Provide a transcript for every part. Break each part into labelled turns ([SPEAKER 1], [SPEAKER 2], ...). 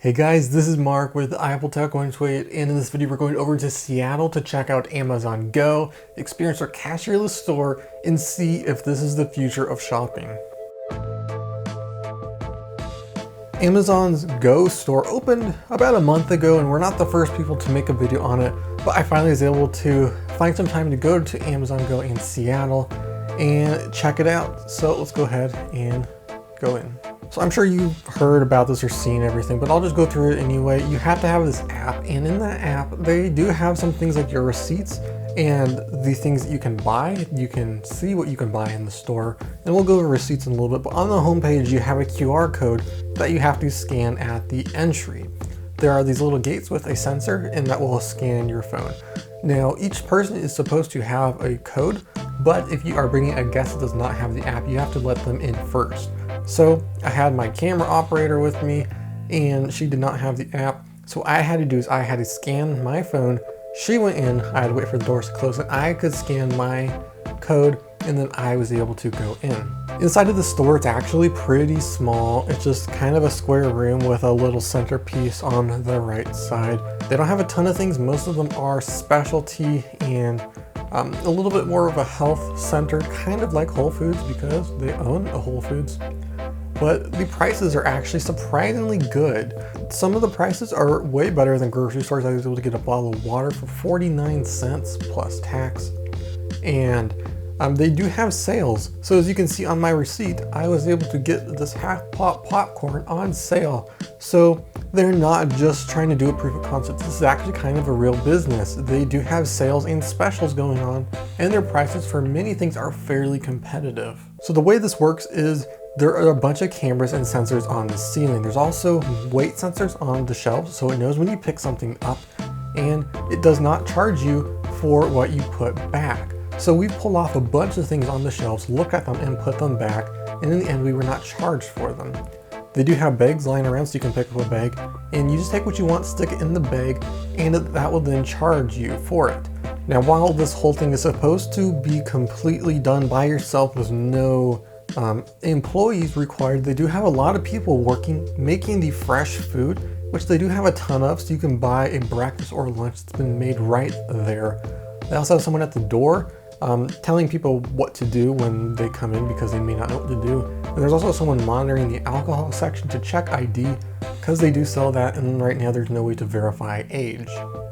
[SPEAKER 1] Hey guys, this is Mark with Apple Tech 128, and in this video we're going over to Seattle to check out Amazon Go, experience our cashier-less store, and see if this is the future of shopping. Amazon's Go store opened about a month ago, and we're not the first people to make a video on it, but I finally was able to find some time to go to Amazon Go in Seattle and check it out. So let's go ahead and go in. So I'm sure you've heard about this or seen everything, but I'll just go through it anyway. You have to have this app, and in that app, they do have some things like your receipts and the things that you can buy. You can see what you can buy in the store, and we'll go over receipts in a little bit, but on the homepage, you have a QR code that you have to scan at the entry. There are these little gates with a sensor, and that will scan your phone. Now, each person is supposed to have a code, but if you are bringing a guest that does not have the app, you have to let them in first. So I had my camera operator with me, and she did not have the app. So what I had to do is I had to scan my phone. She went in, I had to wait for the doors to close, and I could scan my code, and then I was able to go in. Inside of the store, it's actually pretty small. It's just kind of a square room with a little centerpiece on the right side. They don't have a ton of things. Most of them are specialty and a little bit more of a health center, kind of like Whole Foods because they own a Whole Foods. But the prices are actually surprisingly good. Some of the prices are way better than grocery stores. I was able to get a bottle of water for 49 cents plus tax. And they do have sales. So as you can see on my receipt, I was able to get this half pop popcorn on sale. So they're not just trying to do a proof of concept. This is actually kind of a real business. They do have sales and specials going on, and their prices for many things are fairly competitive. So the way this works is there are a bunch of cameras and sensors on the ceiling. There's also weight sensors on the shelves, so it knows when you pick something up, and it does not charge you for what you put back. So we pulled off a bunch of things on the shelves, looked at them, and put them back, and in the end we were not charged for them. They do have bags lying around so you can pick up a bag, and you just take what you want, stick it in the bag, and that will then charge you for it. Now, while this whole thing is supposed to be completely done by yourself with no employees required, they do have a lot of people working, making the fresh food, which they do have a ton of, so you can buy a breakfast or lunch that's been made right there. They also have someone at the door telling people what to do when they come in because they may not know what to do. And there's also someone monitoring the alcohol section to check ID because they do sell that, and right now there's no way to verify age.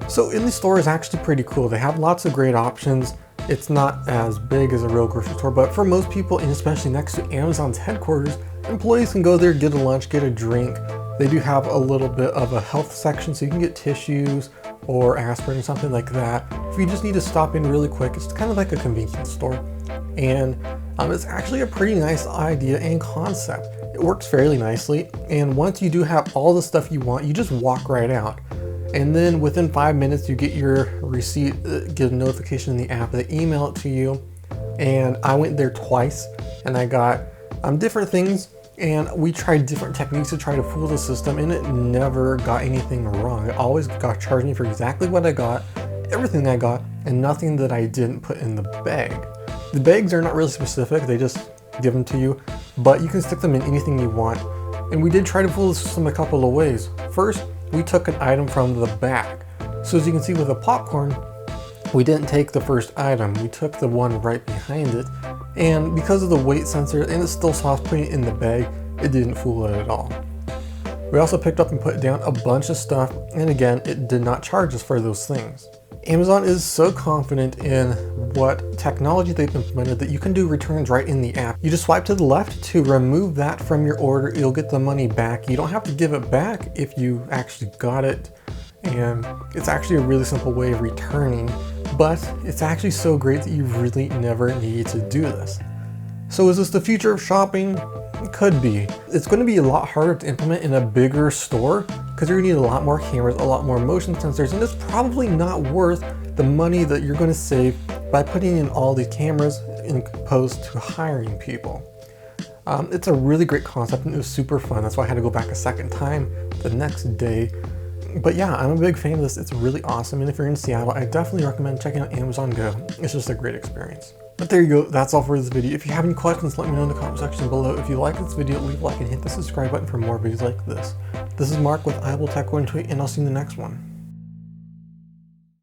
[SPEAKER 1] So in the store is actually pretty cool. They have lots of great options. It's not as big as a real grocery store, but for most people, and especially next to Amazon's headquarters, employees can go there, get a lunch, get a drink. They do have a little bit of a health section so you can get tissues or aspirin or something like that. If you just need to stop in really quick, it's kind of like a convenience store. And it's actually a pretty nice idea and concept. It works fairly nicely. And once you do have all the stuff you want, you just walk right out. And then within 5 minutes, you get your receipt, get a notification in the app, they email it to you. And I went there twice and I got different things. And we tried different techniques to try to fool the system, and it never got anything wrong. It always got charged me for exactly what I got, everything I got, and nothing that I didn't put in the bag. The bags are not really specific, they just give them to you, but you can stick them in anything you want. And we did try to fool the system a couple of ways. First, we took an item from the back. So as you can see with the popcorn, we didn't take the first item, we took the one right behind it. And because of the weight sensor, and it still saw us putting it in the bag, it didn't fool it at all. We also picked up and put down a bunch of stuff, and again, it did not charge us for those things. Amazon is so confident in what technology they've implemented that you can do returns right in the app. You just swipe to the left to remove that from your order, you'll get the money back. You don't have to give it back if you actually got it, and it's actually a really simple way of returning. But it's actually so great that you really never need to do this. So is this the future of shopping? It could be. It's going to be a lot harder to implement in a bigger store because you're going to need a lot more cameras, a lot more motion sensors, and it's probably not worth the money that you're going to save by putting in all these cameras as opposed to hiring people. It's a really great concept, and it was super fun. That's why I had to go back a second time the next day. But yeah, I'm a big fan of this. It's really awesome. And if you're in Seattle, I definitely recommend checking out Amazon Go. It's just a great experience. But there you go, that's all for this video. If you have any questions, let me know in the comment section below. If you like this video, leave a like and hit the subscribe button for more videos like this. This is Mark with iWillTech128, and I'll see you in the next one.